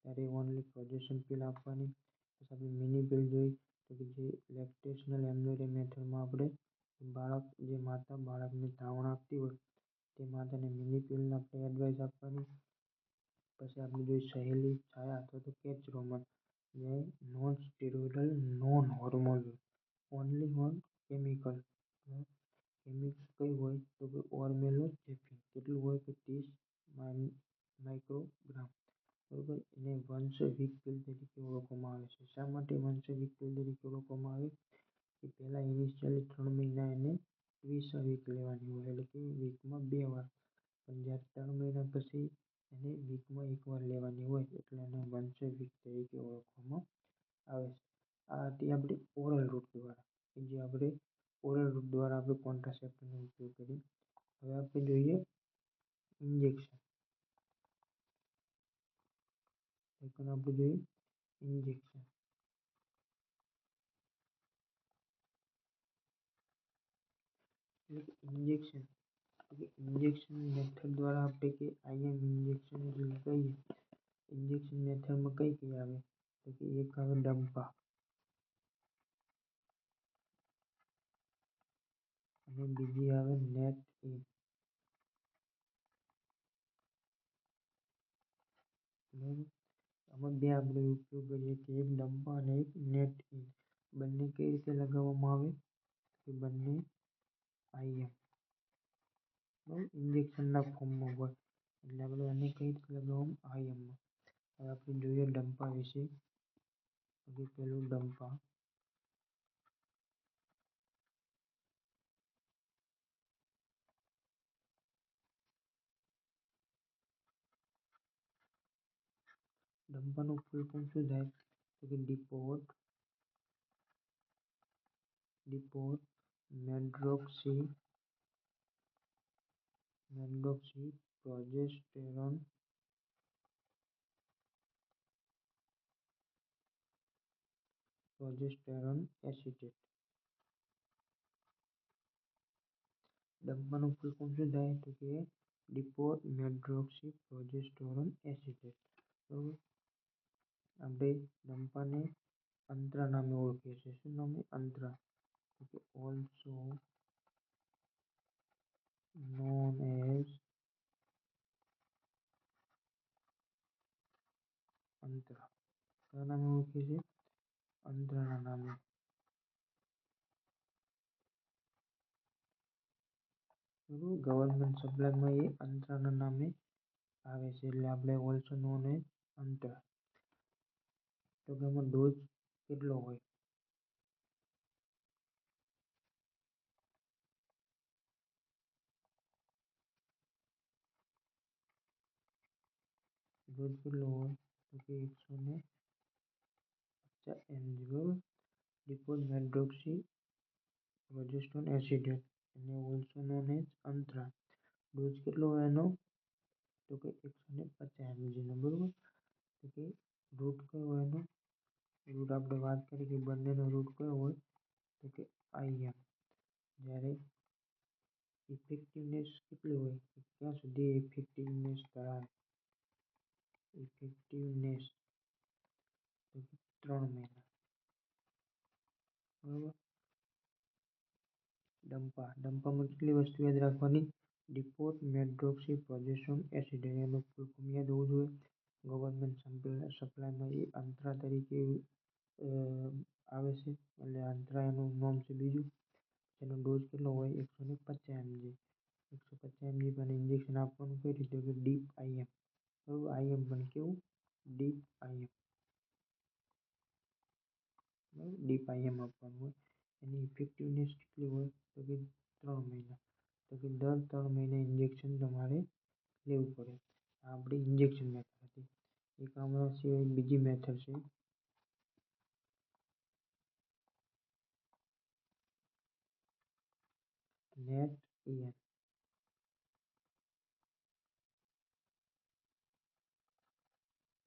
ત્યારે ઓનલી પ્રોજેસ્ટેરોન પિલ આપવાની. પછી આપણે મિની પિલ જોઈ તો કે જે લેક્ટેશનલ એમ્બ્રોયડરી મેથડમાં આપણે બાળક જે માતા બાળકને ધાવણ આપતી હોય તે માતાને મિની પિલ આપણે એડવાઇસ આપવાની. પછી આપણે જોઈ સહેલી છાયા અથવા તો કેચ-રોમન, જે non steroidal non hormonal only on chemical. Chemical કઈ હોય તો કે ઓર્મેલોજેપિન. કેટલું હોય કે 30 માઇક્રોગ્રામ. બરોબર, એને વન્સ અ વીક પિલ તરીકે ઓળખવામાં આવે છે. શા માટે વન્સ અ વીક પિલ તરીકે ઓળખવામાં આવે કે પહેલા ઇનિશિયલી 3 મહિના એને ટ્વિસ અ વીક લેવાની હોય એટલે કે વીકમાં 2 વાર. પણ જ્યારે 3 મહિના પછી એને વીકમાં 1 વાર લેવાની હોય એટલે એને વન્સ અ વીક તરીકે ઓળખવામાં આવે છે. આ હતી આપણી ઓરલ રૂટ દ્વારા, જે આપણે ઓરલ રૂટ દ્વારા આપણે કોન્ટ્રાસેપ્ટિવનો ઉપયોગ કરીએ. હવે આપણે જોઈએ ઇન્જેક્શન. આપણે જોઈએ ઇન્જેક્શન. ઇન્જેક્શન ઇન્જેક્શન મેથડ દ્વારા આપણે કે આઈએમ ઇન્જેક્શન જે કહીએ, ઇન્જેક્શન મેથડમાં કઈ કઈ આવે તો કે એક આવે ડંપા અને બીજી આવે નેટ ઇન. આમાં બે આપણે ઉપયોગ કરીએ કે એક ડંપા અને એક નેટ ઇન. બંને કઈ રીતે લગાવવામાં આવે કે બંને આઈએમ ઇન્જેક્શનના ફોર્મમાં હોય એટલે આપણે એને કઈ રીતે લગાવવામાં આઈએમમાં. હવે આપણે જોઈએ ડંપા વિશે. પેલું ડંપા ડંપાનું ફૂલ ફોર્મ શું થાય તો કે depot medroxy progesterone progesterone acetate. ડંપાનું ફૂલ ફોર્મ શું થાય તો કે ડિપોમેડ્રોક્સી પ્રોજેસ્ટેરોન એસિટેટ. બરોબર. આપણે ડંપાને અંતરા નામે ઓળખીએ છીએ. શું નામે? અંતરા. તો કે ઓલ્સો known as અંતરા. કયા નામે ઓળખીએ છીએ? અંતરાના નામે. ગવર્મેન્ટ સપ્લાયમાં એ અંતરાના નામે આવે છે, એટલે આપણે ઓલ્સો નોન એઝ અંતરા. તો કે એમાં ડોઝ કેટલો હોય? ડોઝ કેટલો હોય તો કે 150 mg. બરોબર. ડિપોમેડ્રોક્સી પ્રોજેસ્ટેરોન એસિટેટ અને ઓલ્સો નોન એઝ અંતરા. ડોઝ કેટલો હોય એનો તો કે 150 mg નો. બરોબર. તો કે રૂટ કયો હોય એનો? રૂટ આપણે વાત કરી કે બંનેનો રૂટ કયો હોય તો કે IM. જ્યારે ઇફેક્ટિવનેસ કેટલી હોય? ક્યાં સુધી ઇફેક્ટિવનેસ ધરાવે? ઇફેક્ટિવનેસ તો કે 3 મહિના. બરોબર. ડંપામાં કેટલી વસ્તુ યાદ રાખવાની? ડિપોમેડ્રોક્સી પ્રોજેસ્ટેરોન એસિટેટ એનું ફૂલ ફોર્મ યાદ હોવું જોઈએ. ગવર્મેન્ટ સપ્લાયમાં એ અંતરા તરીકે આવે છે, એટલે અંતરા એનું નામ છે. બીજું એનો ડોઝ કેટલો હોય? 150 mg. 150 mg પર ઇન્જેક્શન આપવાનું કઈ રીતે? કે ડીપ IM. બરોબર. IM પણ કેવું? Deep IM. બરાબર. ડીપ IM આપવાનું હોય. એની ઇફેક્ટિવનેસ કેટલી હોય તો કે 3 મહિના. તો કે દર 3 મહિને ઇન્જેક્શન તમારે લેવું પડે. આ આપણી ઇન્જેક્શન મેથડ હતી. એક આમાં સિવાય બીજી મેથડ છે નેટ EN.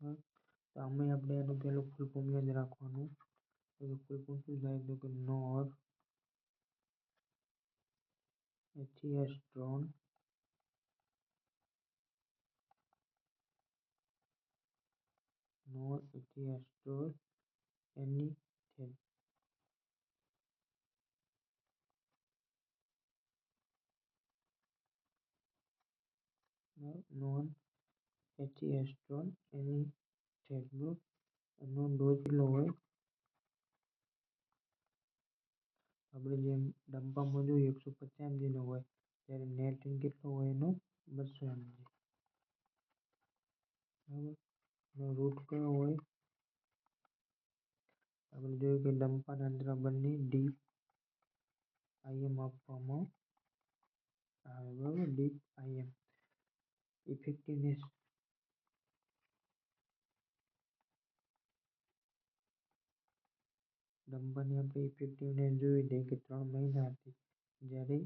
તો આમાં આપણે એનું પહેલું ફૂલ ફોર્મ યાદ રાખવાનું. તો ફૂલ ફોર્મ શું થાય તો કે નોર એથિએસ્ટ્રોન એનિથેન. નોન એથિએસ્ટ્રોન એનિથેન. એનો ડોઝ કેટલો હોય? આપણે જેમ ડંપામાં જોઈએ 150 mg નો હોય, ત્યારે નેટિન કેટલો હોય એનો? 200 mg. બરાબર. એનો રૂટ કયો હોય? આપણે જોયું કે ડંપાના અંતરા બંને ડીપ IM આપવામાં આવે. બરાબર. Deep IM. ઇફેક્ટિવનેસ ડંપાની આપણે ઇફેક્ટિવનેસ જોઈ હતી કે 3 મહિના હતી, જ્યારે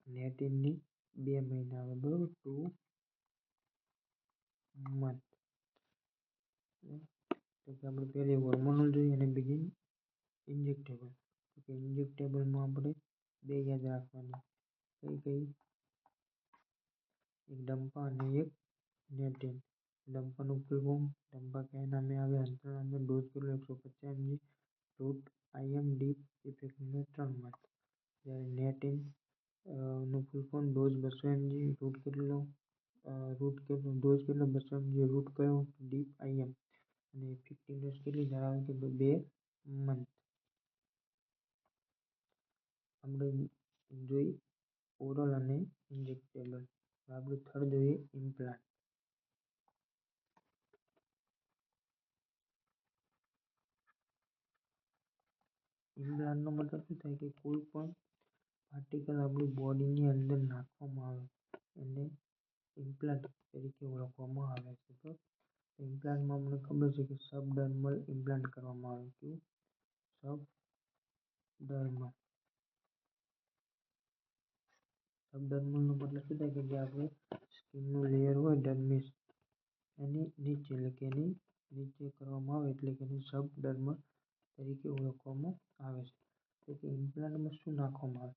નેટિનની 2 મહિના આવે. બરોબર. 2 મંથ. તો કે આપણે પહેલી હોર્મોનલ જોઈએ અને બીજી ઇન્જેક્ટેબલ. તો કે ઇન્જેક્ટેબલમાં આપણે 2 યાદ રાખવાની. કઈ કઈ? એક ડંપા અને એક નેટિન. ડંપાનું ફૂલ ફોર્મ? ડંપા કયા નામે આવે? અંતરા નામે. ડોઝ કેટલો? 150 mg. Route IM. Deep. Effectiveness 3 month. જ્યારે નેટિન નું full form? Dose 200 mg. Route કેટલો? ડોઝ કેટલો? 200 mg. રૂટ કયો? Deep IM. અને ઇફેક્ટિવનેસ કેટલી ધરાવે કે 2 મંથ. આપણે જોઈ ઓરલ અને ઇન્જેક્ટેબલ. આપણે થર્ડ જોઈએ ઇમ્પ્લાન્ટ. ઇમ્પ્લાન્ટનો મતલબ શું થાય કે કોઈ પણ પાર્ટિકલ આપણી બોડીની અંદર નાખવામાં આવે એને ઇમ્પ્લાન્ટ તરીકે ઓળખવામાં આવે છે. તો ઇમ્પ્લાન્ટમાં અમને ખબર છે કે સબડર્મલ ઇમ્પ્લાન્ટ કરવામાં આવે. કેવું? સબડર્મલ. સબડર્મલનો મતલબ શું થાય કે જે આપણે સ્કિનનું લેયર હોય ડર્મિસ એની નીચે, એટલે કે એની નીચે કરવામાં આવે, એટલે કે એને સબડર્મલ તરીકે ઓળખવામાં આવે છે. તો કે ઇમ્પ્લાન્ટમાં શું નાખવામાં આવે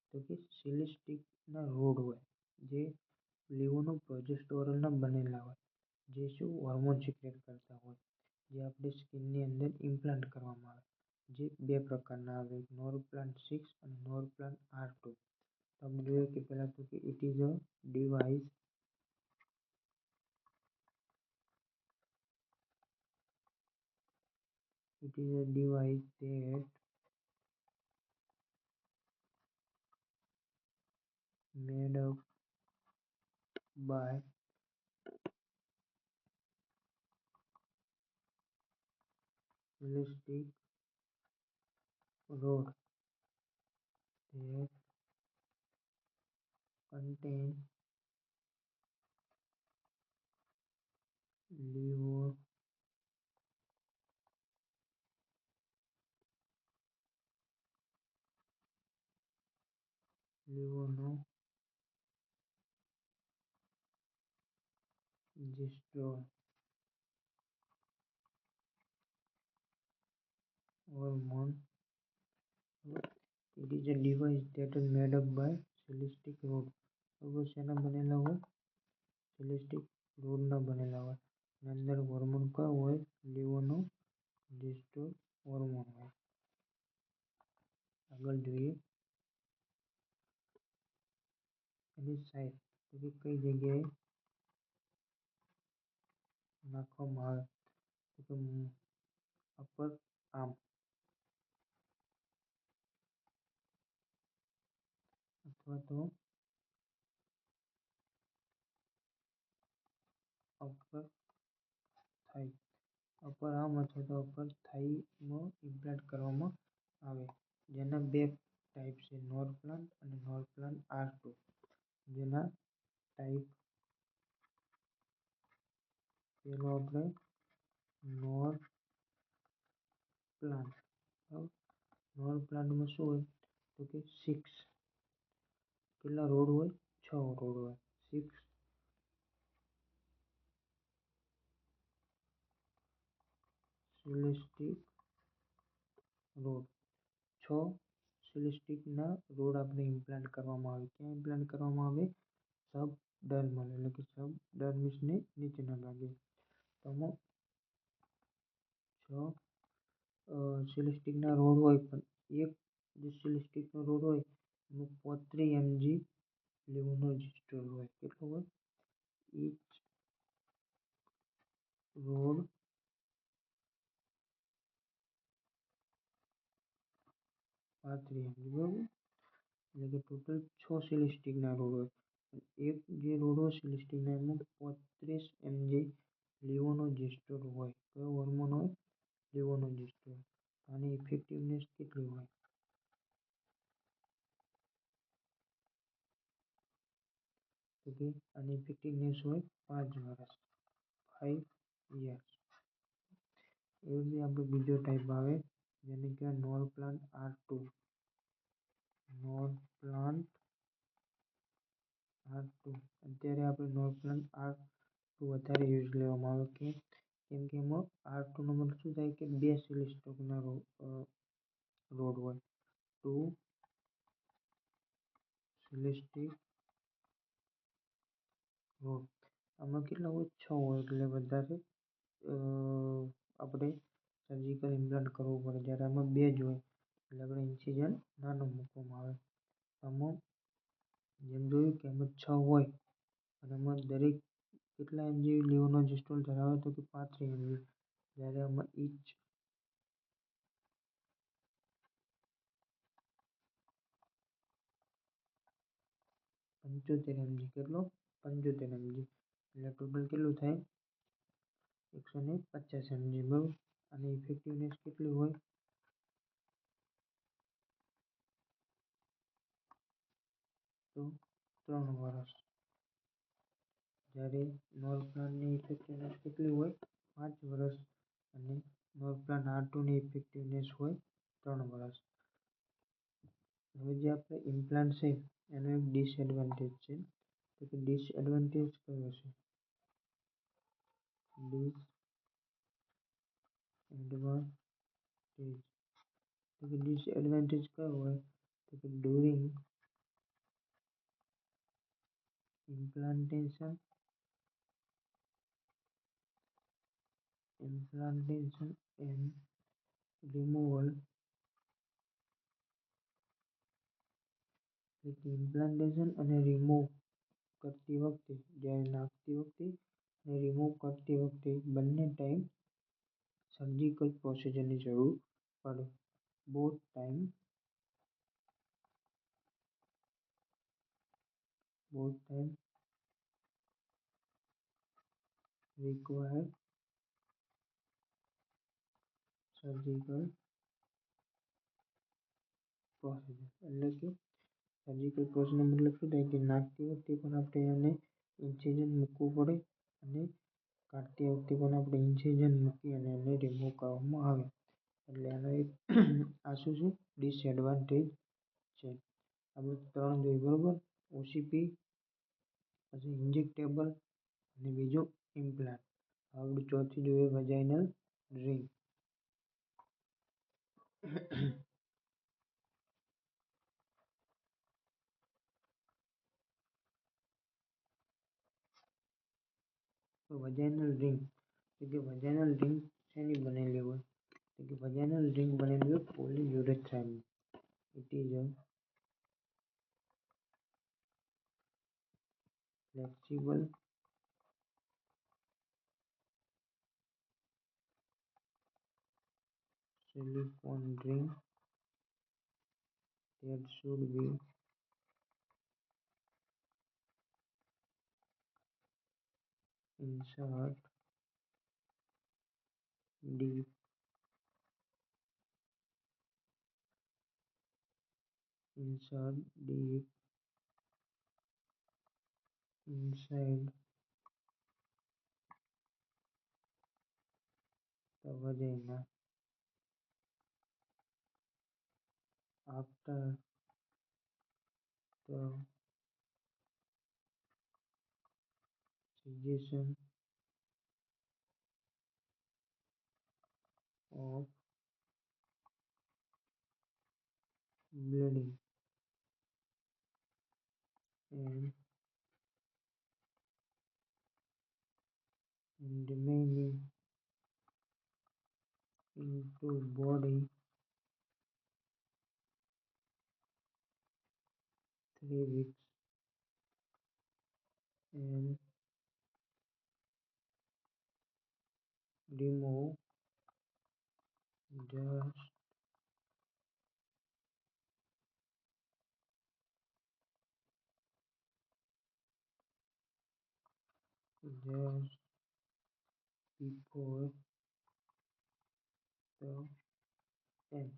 તો કે સિલિસ્ટિકના રોડ હોય જે લિવોનો-પ્રોજેસ્ટેરોનના બનેલા હોય જે શું હોર્મોન સિક્રેટ કરતા હોય જે આપણી સ્કિનની અંદર ઇમ્પ્લાન્ટ કરવામાં આવે જે બે પ્રકારના આવે નોરપ્લાન્ટ 6 અને નોરપ્લાન્ટ R2. તમે જોયું કે પહેલાં તો કે it is a device that made up by realistic rod that contain levo levonorgestrel hormone. It is a device that is made up by realistic rod. બરાબર શેના બનેલા હોય સિલિસ્ટિક રોડના બનેલા હોય અને અંદર હોર્મોન કયો હોય લીવોનો જેસ્ટ્રોલ હોર્મોન હોય. આગળ જોઈએ એની સાઇટ તો કે કઈ જગ્યાએ નાખવામાં આવે તો કે અપર આર્મ અથવા તો અપર થાઈ અપર આર્મ અથવા તો અપર થાઈમાં ઇમ્પ્લાન્ટ કરવામાં આવે જેના બે ટાઈપ છે નોરપ્લાન્ટ અને નોરપ્લાન્ટ R2. જેના ટાઈપ પેલો આપણે નોરપ્લાન્ટ. નોરપ્લાન્ટમાં શું હોય તો કે 6 કેટલા રોડ હોય 6 રોડ હોય 6 સિલિસ્ટિક રોડ 6 સિલિસ્ટિકના રોડ આપણે ઇમ્પ્લાન્ટ કરવામાં આવે ક્યાં ઇમ્પ્લાન્ટ કરવામાં આવે સબડર્મલ એટલે કે સબડર્મિસને નીચેના ભાગે. તો 6 સિલિસ્ટિકના રોડ હોય પણ એક જે સિલિસ્ટિકનો રોડ હોય એમાં 35 mg લિવોનોજેસ્ટ્રોલ હોય. કેટલો હોય ઈચ રોડ 35 mg બરાબર એટલે કે ટોટલ 6 સિલિસ્ટિકના રોડ હોય એક જે રોડ હોય સિલિસ્ટિકના એમાં 35 mg લિવોનોજેસ્ટ્રોલ હોય. કયો હોર્મોન હોય લિવોનોજેસ્ટ્રોલ. આની ઇફેક્ટિવનેસ કેટલી હોય તો કે આની ઇફેક્ટિવનેસ હોય 5 વર્ષ 5 years. એવી રીતે આપણે બીજો ટાઈપ આવે જેને કહેવાય નોરપ્લાન્ટ R2. નોરપ્લાન્ટ R2 અત્યારે આપણે નોરપ્લાન્ટ R2 વધારે યુઝ લેવામાં આવે કેમ કે એમાં R2નો મતલબ શું થાય કે બે સિલિસ્ટિકના રોડ હોય 2 સિલિસ્ટિક રોડ. આમાં કેટલા હોય 6 હોય એટલે વધારે આપણે સર્જિકલ ઇમ્પ્લાન્ટ કરવું પડે જ્યારે આમાં બે જ હોય એટલે આપણે ઇન્સિઝન નાનો મૂકવામાં આવે. આમાં જેમ જોયું કે આમાં 6 હોય અને આમાં દરેક કેટલા mg લિવોનોજેસ્ટ્રોલ ધરાવે તો કે 35 mg જ્યારે આમાં ઈચ 75 mg કેટલો 75 mg એટલે ટોટલ કેટલું થાય 150 mg બરાબર. અને ઇફેક્ટિવનેસ કેટલી હોય તો 3 વર્ષ. જ્યારે નોરપ્લાન્ટની ઇફેક્ટિવનેસ કેટલી હોય 5 વર્ષ અને નોરપ્લાન્ટ R2ની ઇફેક્ટિવનેસ હોય 3 વર્ષ. હવે જે આપણે ઇમ્પ્લાન્ટ છે એનો એક ડિસએડવાન્ટેજ છે તો કે ડિસએડવાન્ટેજ કયો છે ડિસએડવાન્ટેજ તો કે ડિસએડવાન્ટેજ કયો હોય તો કે during implantation and removal. Implantation અને રિમૂવ કરતી વખતે, જ્યારે નાખતી વખતે અને રિમૂવ કરતી વખતે બંને ટાઈમ સર્જિકલ પ્રોસિજરની જરૂર પડે. Both time require surgical procedure. એટલે કે સર્જિકલ પ્રોસિજરનો મતલબ શું થાય કે નાખતી વખતે પણ આપણે એને ઇન્સિઝન મૂકવું પડે અને કાઢતી વખતે પણ આપણે ઇન્સિઝન મૂકી અને એને રિમૂવ કરવામાં આવે. એટલે આનો એક આ શું છે ડિસએડવાન્ટેજ છે. આપણે 3 જોઈએ બરોબર. ઓસીપી, પછી ઇન્જેક્ટેબલ અને બીજું ઇમ્પ્લાન્ટ. આપણે ચોથી જોઈએ વેજાઇનલ રિંગ. તો વેજાઇનલ રિંગ એટલે કે વેજાઇનલ રિંગ શેની બનેલી હોય તો કે વેજાઇનલ રિંગ બનેલી હોય પોલીયુરેથ્રાઇનની. It is a flexible silicone ring that should be insert deep inside the vagina after the cessation of bleeding and remaining into body 3 weeks and remove just before the end.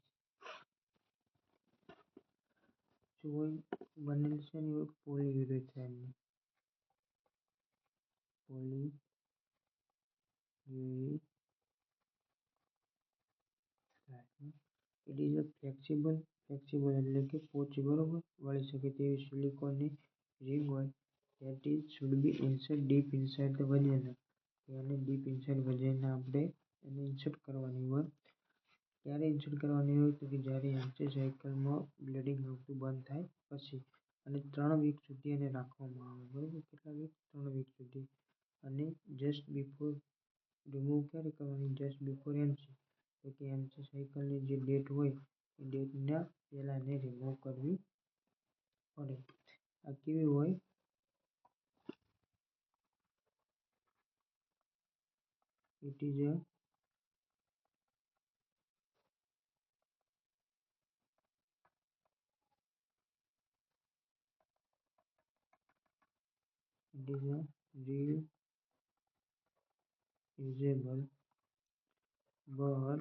જોઈ બનેલ છે ને પોલીયુરેથ્રાઇનની. It is a flexible એટલે કે પોચી બરોબર વળી શકે તેવી સિલિકોનની રિંગ હોય. that is should be insert deep inside the vagina. એને ડીપ ઇનસાઇડ વજાઇના આપણે એને ઇન્સર્ટ કરવાની હોય. ક્યારે ઇન્સર્ટ કરવાની હોય તો કે જ્યારે એન્ટી સાયકલમાં બ્લીડિંગ આવતું બંધ થાય પછી, અને 3 વીક સુધી એને રાખવામાં આવે બરોબર. કેટલા વીક? 3 વીક સુધી. અને જસ્ટ બિફોર રિમૂવ ક્યારે કરવાની? Just before MC. તો કે એમસી સાયકલની જે ડેટ હોય એ ડેટના પહેલાં એને રિમૂવ કરવી પડે. આ કેવી હોય? It is a reusable but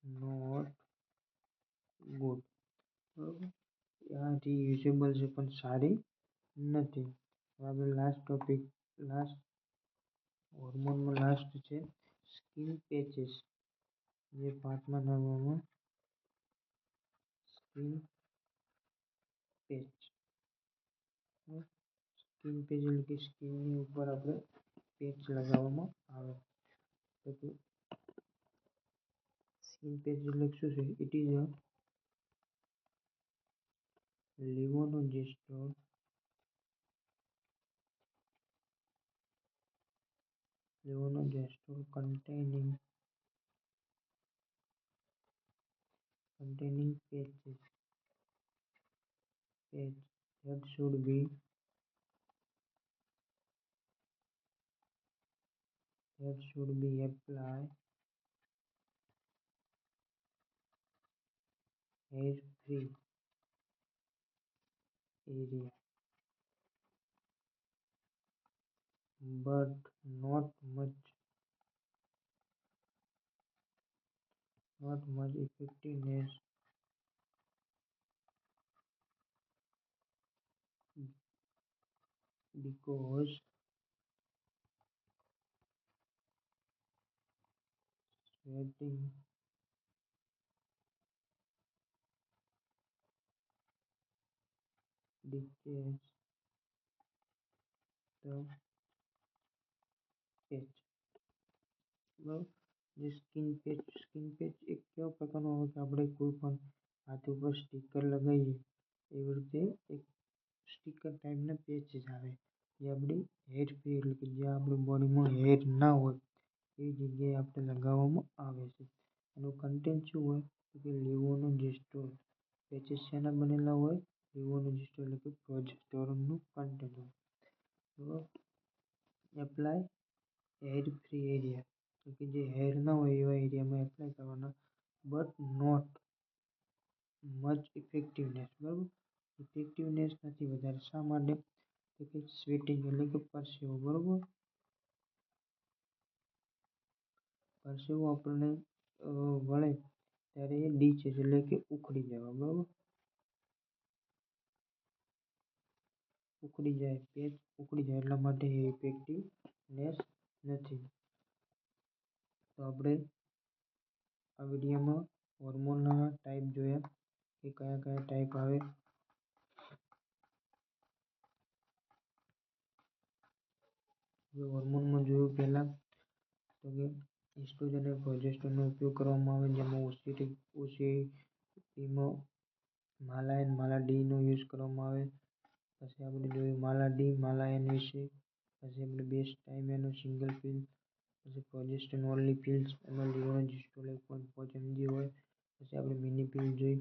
not good. બરોબર. આ રિયુઝેબલ છે પણ સારી નથી. હવે લાસ્ટ ટોપિક, લાસ્ટ હોર્મોનમાં લાસ્ટ છે સ્કિન પેચીસ. જે 5મા નંબરમાં સ્કિન પેચ. સ્કિન પેચ એટલે કે સ્કિનની ઉપર આપણે પેચ લગાવવામાં આવે. તો સ્કિન પેચ એટલે શું છે? It is a levonorgestrel containing patch that should be applied hair free area but not much effectiveness because sweating decays the patch. બરાબર. જે સ્કિન પેચ એક કેવા પ્રકારનો હોય કે આપણે કોઈ પણ હાથ ઉપર સ્ટીકર લગાવીએ એવી રીતે એક સ્ટીકર ટાઈપના પેચીસ આવે જે આપણી હેર ફ્રી એટલે કે જ્યાં આપણી બોડીમાં હેર ના હોય એવી જગ્યાએ આપણે લગાવવામાં આવે છે. એનું કન્ટેન્ટ શું હોય તો કે લેવોનોર્જેસ્ટ્રોલ. પેચીસ શેના બનેલા હોય? લેવોનોર્જેસ્ટ્રોલ એટલે કે પ્રોજેસ્ટેરોનનું કન્ટેન્ટ હોય. બરાબર. એપ્લાય હેર ફ્રી એરિયા તો કે જે હેર ના હોય એવા એરિયામાં એપ્લાય કરવાના બટ નોટ મચ ઇફેક્ટિવનેસ. બરાબર. ઇફેક્ટિવનેસ નથી વધારે. શા માટે? તો કે સ્વેટિંગ એટલે કે પરસેવો. બરાબર. પરસેવો આપણને વળે ત્યારે એ ડીચેસ એટલે કે ઉખડી જવા. બરાબર. ઉખડી જાય, પેચ ઉખડી જાય એટલા માટે એ ઇફેક્ટિવનેસ નથી. તો આપણે આ વિડીયોમાં હોર્મોનના ટાઈપ જોયા કે કયા કયા ટાઈપ આવે. હોર્મોનમાં જોયું પહેલાં તો કે એસ્ટ્રોજન અને પ્રોજેસ્ટેરોનનો ઉપયોગ કરવામાં આવે જેમાં ઓસીટીમાં માલા એન માલા ડીનો યુઝ કરવામાં આવે. પછી આપણે જોયું માલા ડી માલા એન વિશે. પછી આપણે બેસ્ટ ટાઈમ એનો સિંગલ પિલ. પછી પ્રોજેસ્ટેરોન ઓનલી પિલ્સ એમાં લેવોનોર્જેસ્ટ્રોલ 1.5 mg હોય. પછી આપણે મિની પિલ જોઈ.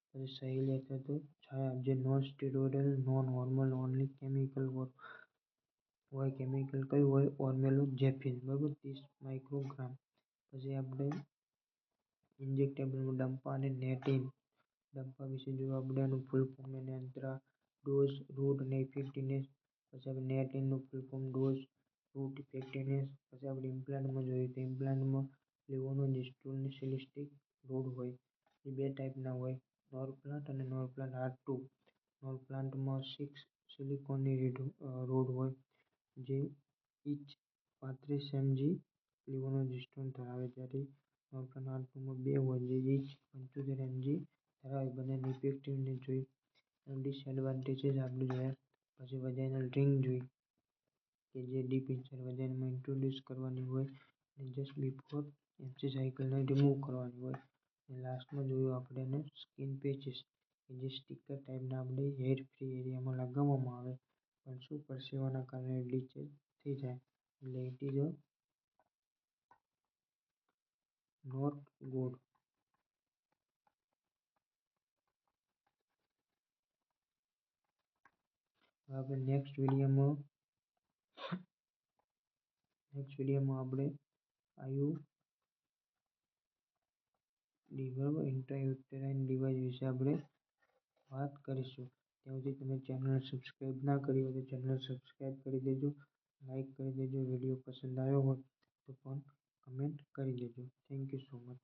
પછી સહેલી અથવા તો છાયા જે non steroidal non hormonal only chemical હોય. કેમિકલ કયું હોય? ઓર્મેલોજેફિન. બરાબર. 30 માઇક્રોગ્રામ. પછી આપણે ઇન્જેક્ટેબલમાં ડમ્પા અને નેટિન. ડમ્પા વિશે જોયું આપણે. એનું ફૂલ ફોર્મ એને અંતરા ડોઝ રૂટ અને ઇફેક્ટિવનેસ. પછી આપણે નેટિનનું full form dose route effectiveness. પછી આપણે ઇમ્પ્લાન્ટમાં જોયું તો ઇમ્પ્લાન્ટમાં લેવોનોર્જેસ્ટ્રોલની સિલિસ્ટિક રોડ હોય. એ બે ટાઈપના હોય નોરપ્લાન્ટ અને નોરપ્લાન્ટ R2. નોરપ્લાન્ટમાં 6 સિલિકોનની રોડ હોય જે ઇચ 35 mg લેવોનોર્જેસ્ટ્રોલ ધરાવે જ્યારે નોરપ્લાન્ટ R2માં 2 હોય જે ઇચ 75 mg ધરાવે. બંનેની ઇફેક્ટિવનેસ જોઈ. ડિસએડવાન્ટેજીસ આપણે જોયા. પછી વજાઇનલ રિંગ જોઈ કે જે ડીપ ઇનસાઇડ વજાઇનામાં ઇન્ટ્રોડ્યુસ કરવાની હોય અને જસ્ટ બિફોર એમસી સાયકલને રિમૂવ કરવાની હોય. અને લાસ્ટમાં જોયું આપણે એને સ્કિન પેચીસ કે જે સ્ટીકર ટાઈપના આપણે હેર ફ્રી એરિયામાં લગાવવામાં આવે પણ શું પરસેવાના કારણે ડીચેસ થઈ જાય એટલે ઇટ ઇઝ નોટ ગુડ. આપણે નેક્સ્ટ વિડીયોમાં આપણે આયુડી બરાબર ઇન્ટ્રાયુટેરાઇન ડિવાઇસ વિશે આપણે વાત કરીશું. ત્યાં સુધી તમે ચેનલ સબસ્ક્રાઈબ ના કરી હોય તો ચેનલ સબસ્ક્રાઈબ કરી દેજો. લાઈક કરી દેજો. વિડીયો પસંદ આવ્યો હોય તો પણ કમેન્ટ કરી દેજો. Thank you so much.